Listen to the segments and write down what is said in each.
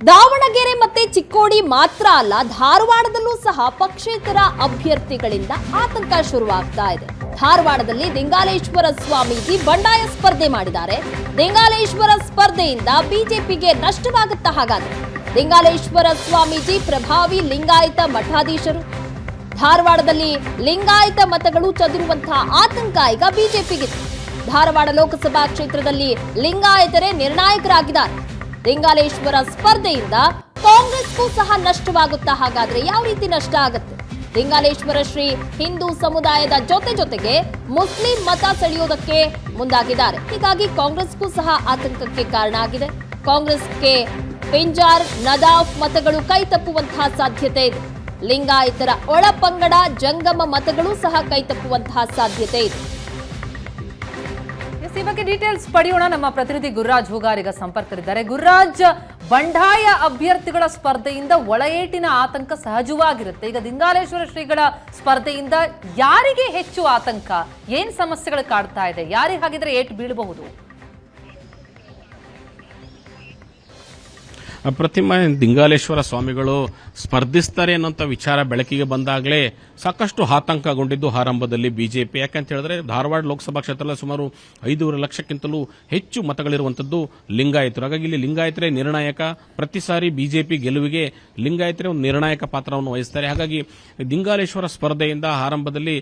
ದಾವಣಗೆರೆ ಮತ್ತೆ ಚಿಕ್ಕೋಡಿ ಮಾತ್ರ ಅಲ್ಲ, ಧಾರವಾಡದಲ್ಲೂ ಸಹ ಪಕ್ಷೇತರ ಅಭ್ಯರ್ಥಿಗಳಿಂದ ಆತಂಕ ಶುರುವಾಗ್ತಾ ಇದೆ. ಧಾರವಾಡದಲ್ಲಿ ಲಿಂಗಾಲೇಶ್ವರ ಸ್ವಾಮೀಜಿ ಬಂಡಾಯ ಸ್ಪರ್ಧೆ ಮಾಡಿದ್ದಾರೆ. ಲಿಂಗಾಲೇಶ್ವರ ಸ್ಪರ್ಧೆಯಿಂದ ಬಿಜೆಪಿಗೆ ನಷ್ಟವಾಗುತ್ತಾ? ಹಾಗಾದ್ರೆ ಲಿಂಗಾಲೇಶ್ವರ ಸ್ವಾಮೀಜಿ ಪ್ರಭಾವಿ ಲಿಂಗಾಯತ ಮಠಾಧೀಶರು. ಧಾರವಾಡದಲ್ಲಿ ಲಿಂಗಾಯತ ಮತಗಳು ಚದುರುವಂತಹ ಆತಂಕ ಈಗ ಬಿಜೆಪಿಗಿದೆ. ಧಾರವಾಡ ಲೋಕಸಭಾ ಕ್ಷೇತ್ರದಲ್ಲಿ ಲಿಂಗಾಯತರೇ ನಿರ್ಣಾಯಕರಾಗಿದ್ದಾರೆ. ಲಿಂಗಾಲೇಶ್ವರ ಸ್ಪರ್ಧೆಯಿಂದ ಕಾಂಗ್ರೆಸ್ಗೂ ಸಹ ನಷ್ಟವಾಗುತ್ತಾ? ಹಾಗಾದ್ರೆ ಯಾವ ರೀತಿ ನಷ್ಟ ಆಗುತ್ತೆ? ಲಿಂಗಾಲೇಶ್ವರ ಶ್ರೀ ಹಿಂದೂ ಸಮುದಾಯದ ಜೊತೆಗೆ ಮುಸ್ಲಿಂ ಮತ ಸೆಳೆಯೋದಕ್ಕೆ ಮುಂದಾಗಿದ್ದಾರೆ. ಹೀಗಾಗಿ ಕಾಂಗ್ರೆಸ್ಗೂ ಸಹ ಆತಂಕಕ್ಕೆ ಕಾರಣ ಆಗಿದೆ. ಕಾಂಗ್ರೆಸ್ಗೆ ಪಿಂಜಾರ್ ನದಾಫ್ ಮತಗಳು ಕೈ ತಪ್ಪುವಂತಹ ಸಾಧ್ಯತೆ ಇದೆ. ಲಿಂಗಾಯತರ ಒಳಪಂಗಡ ಜಂಗಮ ಮತಗಳು ಸಹ ಕೈ ತಪ್ಪುವಂತಹ ಸಾಧ್ಯತೆ ಇದೆ. ಈ ಬಗ್ಗೆ ಡೀಟೇಲ್ಸ್ ಪಡೆಯೋಣ. ನಮ್ಮ ಪ್ರತಿನಿಧಿ ಗುರುರಾಜ್ ಹೂಗಾರ್ ಈಗ ಸಂಪರ್ಕದಲ್ಲಿದ್ದಾರೆ. ಗುರುರಾಜ್, ಬಂಡಾಯ ಅಭ್ಯರ್ಥಿಗಳ ಸ್ಪರ್ಧೆಯಿಂದ ಒಳಏಟಿನ ಆತಂಕ ಸಹಜವಾಗಿರುತ್ತೆ. ಈಗ ಲಿಂಗಾಲೇಶ್ವರ ಶ್ರೀಗಳ ಸ್ಪರ್ಧೆಯಿಂದ ಯಾರಿಗೆ ಹೆಚ್ಚು ಆತಂಕ? ಏನ್ ಸಮಸ್ಯೆಗಳು ಕಾಡ್ತಾ ಇದೆ? ಯಾರಿಗೆ ಹಾಗಿದ್ರೆ ಏಟು ಬೀಳಬಹುದು? ಪ್ರತಿಮಾ, ಲಿಂಗಾಲೇಶ್ವರ ಸ್ವಾಮಿಗಳು ಸ್ಪರ್ಧಿಸ್ತಾರೆ ಅನ್ನೋಂಥ ವಿಚಾರ ಬೆಳಕಿಗೆ ಬಂದಾಗಲೇ ಸಾಕಷ್ಟು ಆತಂಕಗೊಂಡಿದ್ದು ಆರಂಭದಲ್ಲಿ ಬಿಜೆಪಿ. ಯಾಕಂತ ಹೇಳಿದ್ರೆ ಧಾರವಾಡ ಲೋಕಸಭಾ ಕ್ಷೇತ್ರದಲ್ಲಿ ಸುಮಾರು 5.5 ಲಕ್ಷಕ್ಕಿಂತಲೂ ಹೆಚ್ಚು ಮತಗಳಿರುವಂಥದ್ದು ಲಿಂಗಾಯತರು. ಹಾಗಾಗಿ ಇಲ್ಲಿ ಲಿಂಗಾಯತರೇ ನಿರ್ಣಾಯಕ. ಪ್ರತಿ ಸಾರಿ ಬಿಜೆಪಿ ಗೆಲುವಿಗೆ ಲಿಂಗಾಯತರೇ ಒಂದು ನಿರ್ಣಾಯಕ ಪಾತ್ರವನ್ನು ವಹಿಸ್ತಾರೆ. ಹಾಗಾಗಿ ಲಿಂಗಾಲೇಶ್ವರ ಸ್ಪರ್ಧೆಯಿಂದ ಆರಂಭದಲ್ಲಿ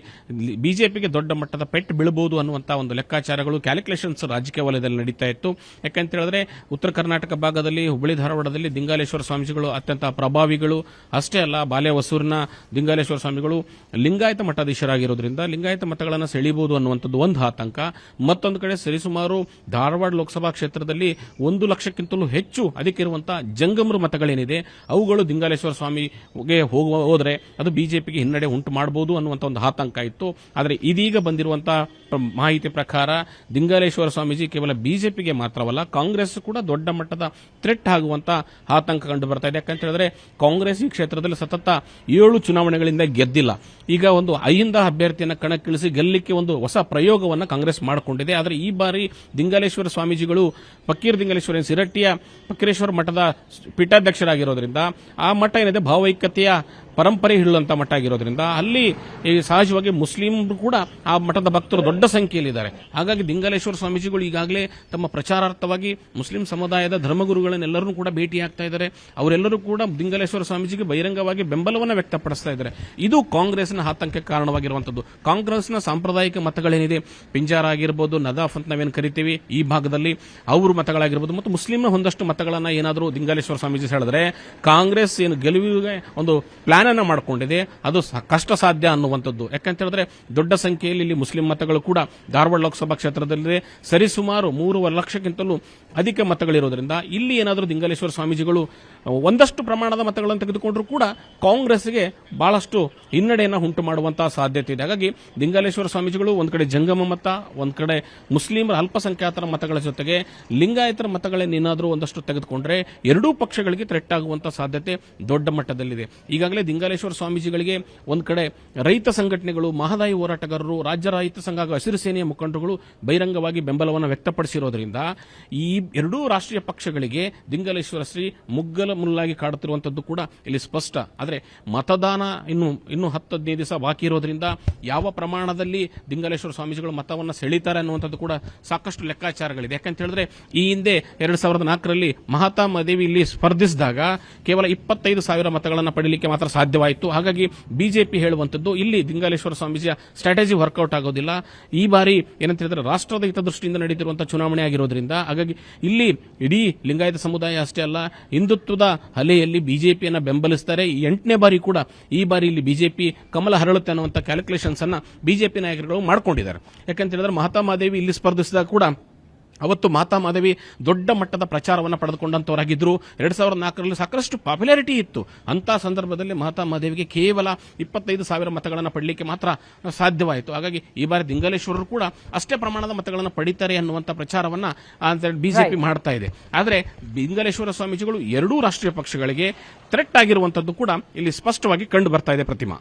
ಬಿಜೆಪಿಗೆ ದೊಡ್ಡ ಮಟ್ಟದ ಪೆಟ್ಟು ಬೀಳಬಹುದು ಅನ್ನುವಂಥ ಒಂದು ಲೆಕ್ಕಾಚಾರಗಳು, ಕ್ಯಾಲ್ಕುಲೇಷನ್ಸ್ ರಾಜಕೀಯ ವಲಯದಲ್ಲಿ ನಡೀತಾ ಇತ್ತು. ಯಾಕಂತ ಹೇಳಿದ್ರೆ ಉತ್ತರ ಕರ್ನಾಟಕ ಭಾಗದಲ್ಲಿ ಹುಬ್ಬಳ್ಳಿ ಧಾರವಾಡದಲ್ಲಿ ಲಿಂಗಾಲೇಶ್ವರ ಸ್ವಾಮೀಜಿಗಳು ಅತ್ಯಂತ ಪ್ರಭಾವಿಗಳು. ಅಷ್ಟೇ ಅಲ್ಲ, ಬಾಲೆ ಹೊಸೂರಿನ ಲಿಂಗಾಲೇಶ್ವರ ಸ್ವಾಮಿಗಳು ಲಿಂಗಾಯತ ಮಠಾಧೀಶರಾಗಿರೋದ್ರಿಂದ ಲಿಂಗಾಯತ ಮತಗಳನ್ನು ಸೆಳೆಯಬಹುದು ಅನ್ನುವಂಥದ್ದು ಒಂದು ಆತಂಕ. ಮತ್ತೊಂದು ಕಡೆ ಸರಿಸುಮಾರು ಧಾರವಾಡ ಲೋಕಸಭಾ ಕ್ಷೇತ್ರದಲ್ಲಿ 1 ಲಕ್ಷಕ್ಕಿಂತಲೂ ಹೆಚ್ಚು ಅದಕ್ಕಿರುವಂತಹ ಜಂಗಮರು ಮತಗಳೇನಿದೆ ಅವುಗಳು ಲಿಂಗಾಲೇಶ್ವರ ಸ್ವಾಮಿಗೆ ಹೋದ್ರೆ ಅದು ಬಿಜೆಪಿಗೆ ಹಿನ್ನಡೆ ಉಂಟು ಮಾಡಬಹುದು ಅನ್ನುವಂಥ ಒಂದು ಆತಂಕ ಇತ್ತು. ಆದರೆ ಇದೀಗ ಬಂದಿರುವಂತಹ ಮಾಹಿತಿ ಪ್ರಕಾರ ಲಿಂಗಾಲೇಶ್ವರ ಸ್ವಾಮೀಜಿ ಕೇವಲ ಬಿಜೆಪಿಗೆ ಮಾತ್ರವಲ್ಲ, ಕಾಂಗ್ರೆಸ್ ಕೂಡ ದೊಡ್ಡ ಮಟ್ಟದ ಥ್ರೆಟ್ ಆಗುವಂತ ಆತಂಕ ಕಂಡು ಬರ್ತಾ ಇದೆ. ಯಾಕಂತ ಹೇಳಿದ್ರೆ ಕಾಂಗ್ರೆಸ್ ಈ ಕ್ಷೇತ್ರದಲ್ಲಿ ಸತತ 7 ಚುನಾವಣೆಗಳಿಂದ ಗೆದ್ದಿಲ್ಲ. ಈಗ ಒಂದು ಅಹಿಂದ ಅಭ್ಯರ್ಥಿಯನ್ನು ಕಣಕ್ಕಿಳಿಸಿ ಗೆಲ್ಲಲಿಕ್ಕೆ ಒಂದು ಹೊಸ ಪ್ರಯೋಗವನ್ನು ಕಾಂಗ್ರೆಸ್ ಮಾಡಿಕೊಂಡಿದೆ. ಆದರೆ ಈ ಬಾರಿ ಲಿಂಗಾಲೇಶ್ವರ ಸ್ವಾಮೀಜಿಗಳು ಫಕೀರ್ ಲಿಂಗಾಲೇಶ್ವರ ಸಿರಟ್ಟಿಯ ಫಕೀರೇಶ್ವರ ಮಠದ ಪೀಠಾಧ್ಯಕ್ಷರಾಗಿರೋದ್ರಿಂದ ಆ ಮಠ ಏನಿದೆ ಭಾವೈಕ್ಯತೆಯ ಪರಂಪರೆ ಹಿಡುವಂತ ಮಠ ಆಗಿರೋದ್ರಿಂದ ಅಲ್ಲಿ ಸಹಜವಾಗಿ ಮುಸ್ಲಿಮರು ಕೂಡ ಆ ಮಠದ ಭಕ್ತರು ದೊಡ್ಡ ಸಂಖ್ಯೆಯಲ್ಲಿದ್ದಾರೆ. ಹಾಗಾಗಿ ಲಿಂಗಾಲೇಶ್ವರ ಸ್ವಾಮೀಜಿಗಳು ಈಗಾಗಲೇ ತಮ್ಮ ಪ್ರಚಾರಾರ್ಥವಾಗಿ ಮುಸ್ಲಿಂ ಸಮುದಾಯದ ಧರ್ಮಗುರುಗಳನ್ನೆಲ್ಲರೂ ಕೂಡ ಭೇಟಿಯಾಗ್ತಾ ಇದ್ದಾರೆ. ಅವರೆಲ್ಲರೂ ಕೂಡ ಲಿಂಗಾಲೇಶ್ವರ ಸ್ವಾಮೀಜಿಗೆ ಬಹಿರಂಗವಾಗಿ ಬೆಂಬಲವನ್ನು ವ್ಯಕ್ತಪಡಿಸ್ತಾ ಇದ್ದಾರೆ. ಇದು ಕಾಂಗ್ರೆಸ್ನ ಆತಂಕಕ್ಕೆ ಕಾರಣವಾಗಿರುವಂತದ್ದು. ಕಾಂಗ್ರೆಸ್ನ ಸಾಂಪ್ರದಾಯಿಕ ಮತಗಳೇನಿದೆ, ಪಿಂಜಾರ ಆಗಿರ್ಬೋದು, ನದಾಫ್ ಅಂತ ನಾವೇನು ಕರಿತೀವಿ ಈ ಭಾಗದಲ್ಲಿ ಅವ್ರ ಮತಗಳಾಗಿರ್ಬೋದು, ಮತ್ತು ಮುಸ್ಲಿಂನ ಒಂದಷ್ಟು ಮತಗಳನ್ನ ಏನಾದರೂ ಲಿಂಗಾಲೇಶ್ವರ ಸ್ವಾಮೀಜಿ ಹೇಳಿದ್ರೆ ಕಾಂಗ್ರೆಸ್ ಏನು ಗೆಲುವಿಗೆ ಒಂದು ಪ್ಲಾನ್ ಅನ್ನ ಮಾಡಿಕೊಂಡಿದೆ, ಅದು ಕಷ್ಟ ಸಾಧ್ಯ ಅನ್ನುವಂಥದ್ದು. ಯಾಕಂತ ಹೇಳಿದ್ರೆ ದೊಡ್ಡ ಸಂಖ್ಯೆಯಲ್ಲಿ ಇಲ್ಲಿ ಮುಸ್ಲಿಂ ಮತಗಳು ಕೂಡ ಧಾರವಾಡ ಲೋಕಸಭಾ ಕ್ಷೇತ್ರದಲ್ಲಿ ಸರಿಸುಮಾರು 3.5 ಲಕ್ಷಕ್ಕಿಂತಲೂ ಅಧಿಕ ಮತಗಳಿರೋದ್ರಿಂದ ಇಲ್ಲಿ ಏನಾದರೂ ಲಿಂಗಾಲೇಶ್ವರ ಸ್ವಾಮೀಜಿಗಳು ಒಂದಷ್ಟು ಪ್ರಮಾಣದ ಮತಗಳನ್ನು ತೆಗೆದುಕೊಂಡ್ರೂ ಕೂಡ ಕಾಂಗ್ರೆಸ್ಗೆ ಬಹಳಷ್ಟು ಹಿನ್ನಡೆಯನ್ನು ಉಂಟು ಮಾಡುವಂತಹ ಸಾಧ್ಯತೆ ಇದೆ. ಹಾಗಾಗಿ ಲಿಂಗಾಲೇಶ್ವರ ಸ್ವಾಮೀಜಿಗಳು ಒಂದ್ ಕಡೆ ಜಂಗಮ ಮತ, ಒಂದ್ ಕಡೆ ಮುಸ್ಲಿಮರ ಅಲ್ಪಸಂಖ್ಯಾತರ ಮತಗಳ ಜೊತೆಗೆ ಲಿಂಗಾಯತರ ಮತಗಳನ್ನೇನಾದರೂ ಒಂದಷ್ಟು ತೆಗೆದುಕೊಂಡ್ರೆ ಎರಡೂ ಪಕ್ಷಗಳಿಗೆ ಥ್ರೆಟ್ ಆಗುವಂತಹ ಸಾಧ್ಯತೆ ದೊಡ್ಡ ಮಟ್ಟದಲ್ಲಿದೆ. ಈಗಾಗಲೇ ಲಿಂಗಾಲೇಶ್ವರ ಸ್ವಾಮೀಜಿಗಳಿಗೆ ಒಂದ್ ಕಡೆ ರೈತ ಸಂಘಟನೆಗಳು, ಮಹದಾಯಿ ಹೋರಾಟಗಾರರು, ರಾಜ್ಯ ರೈತ ಸಂಘ, ಹಸಿರು ಸೇನೆಯ ಮುಖಂಡರುಗಳು ಬಹಿರಂಗವಾಗಿ ಬೆಂಬಲವನ್ನು ವ್ಯಕ್ತಪಡಿಸಿರೋದ್ರಿಂದ ಈ ಎರಡೂ ರಾಷ್ಟ್ರೀಯ ಪಕ್ಷಗಳಿಗೆ ಲಿಂಗಾಲೇಶ್ವರ ಶ್ರೀ ಮುಲ್ಲಾಗಿ ಕಾಡುತ್ತಿರುವಂತದ್ದು ಕೂಡ ಇಲ್ಲಿ ಸ್ಪಷ್ಟ. ಆದರೆ ಮತದಾನ ಇನ್ನು 10-15 ದಿವಸ ಬಾಕಿ ಇರೋದ್ರಿಂದ ಯಾವ ಪ್ರಮಾಣದಲ್ಲಿ ಲಿಂಗಾಲೇಶ್ವರ ಸ್ವಾಮೀಜಿಗಳು ಮತವನ್ನು ಸೆಳೀತಾರೆ ಅನ್ನುವಂಥದ್ದು ಕೂಡ ಸಾಕಷ್ಟು ಲೆಕ್ಕಾಚಾರಗಳಿದೆ. ಯಾಕಂತ ಹೇಳಿದ್ರೆ ಈ ಹಿಂದೆ 2004ರಲ್ಲಿ ಮಹಾತ್ಮ ದೇವಿ ಇಲ್ಲಿ ಸ್ಪರ್ಧಿಸಿದಾಗ ಕೇವಲ 25,000 ಮತಗಳನ್ನು ಪಡೆಯಲಿಕ್ಕೆ ಮಾತ್ರ ಸಾಧ್ಯವಾಯಿತು. ಹಾಗಾಗಿ ಬಿಜೆಪಿ ಹೇಳುವಂತದ್ದು ಇಲ್ಲಿ ಲಿಂಗಾಲೇಶ್ವರ ಸ್ವಾಮೀಜಿಯ ಸ್ಟ್ರಾಟಜಿ ವರ್ಕೌಟ್ ಆಗೋದಿಲ್ಲ. ಈ ಬಾರಿ ಏನಂತ ಹೇಳಿದ್ರೆ ರಾಷ್ಟ್ರದ ಹಿತದೃಷ್ಟಿಯಿಂದ ನಡೆದಿರುವಂತಹ ಚುನಾವಣೆ ಆಗಿರೋದ್ರಿಂದ ಹಾಗಾಗಿ ಇಲ್ಲಿ ಇಡೀ ಲಿಂಗಾಯತ ಸಮುದಾಯ ಅಷ್ಟೇ ಅಲ್ಲ, ಹಿಂದುತ್ವದ ಅಲೆಯಲ್ಲಿ ಬಿಜೆಪಿಯನ್ನು ಬೆಂಬಲಿಸುತ್ತಾರೆ. 8ನೇ ಬಾರಿ ಕೂಡ ಈ ಬಾರಿ ಇಲ್ಲಿ ಬಿಜೆಪಿ ಕಮಲ ಹರಳುತ್ತೆ ಅನ್ನುವಂಥ ಕ್ಯಾಲ್ಕುಲೇಷನ್ಸ್ ಅನ್ನ ಬಿಜೆಪಿ ನಾಯಕರುಗಳು ಮಾಡ್ಕೊಂಡಿದ್ದಾರೆ. ಯಾಕಂತ ಹೇಳಿದ್ರೆ ಮಹಾತ್ಮ ದೇವಿ ಇಲ್ಲಿ ಸ್ಪರ್ಧಿಸಿದಾಗ ಕೂಡ ಅವತ್ತು ಮಹಾತ್ಮಾದೇವಿ ದೊಡ್ಡ ಮಟ್ಟದ ಪ್ರಚಾರವನ್ನು ಪಡೆದುಕೊಂಡಂತವರಾಗಿದ್ದರು. 2004ರಲ್ಲಿ ಸಾಕಷ್ಟು ಪಾಪ್ಯುಲಾರಿಟಿ ಇತ್ತು. ಅಂತ ಸಂದರ್ಭದಲ್ಲಿ ಮಹಾತ್ಮಾದೇವಿಗೆ ಕೇವಲ 25,000 ಮತಗಳನ್ನು ಪಡೆಯಲಿಕ್ಕೆ ಮಾತ್ರ ಸಾಧ್ಯವಾಯಿತು. ಹಾಗಾಗಿ ಈ ಬಾರಿ ಲಿಂಗಾಲೇಶ್ವರರು ಕೂಡ ಅಷ್ಟೇ ಪ್ರಮಾಣದ ಮತಗಳನ್ನು ಪಡೀತಾರೆ ಅನ್ನುವಂಥ ಪ್ರಚಾರವನ್ನ ಬಿಜೆಪಿ ಮಾಡ್ತಾ ಇದೆ. ಆದರೆ ಲಿಂಗಾಲೇಶ್ವರ ಸ್ವಾಮೀಜಿಗಳು ಎರಡೂ ರಾಷ್ಟ್ರೀಯ ಪಕ್ಷಗಳಿಗೆ ಥ್ರೆಟ್ ಆಗಿರುವಂತದ್ದು ಕೂಡ ಇಲ್ಲಿ ಸ್ಪಷ್ಟವಾಗಿ ಕಂಡು ಬರ್ತಾ ಇದೆ. ಪ್ರತಿಮಾ,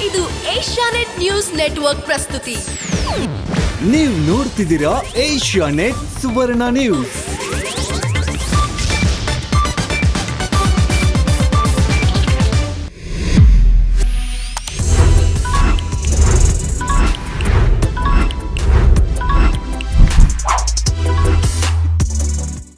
ಇದು ಏಷ್ಯಾ ಏಷ್ಯಾನೆಟ್ ನ್ಯೂಸ್ ನೆಟ್ವರ್ಕ್ ಪ್ರಸ್ತುತಿ. ನೀವು ನೋಡ್ತಿದ್ದೀರಾ ಏಷ್ಯಾನೆಟ್ ಸುವರ್ಣ ನ್ಯೂಸ್.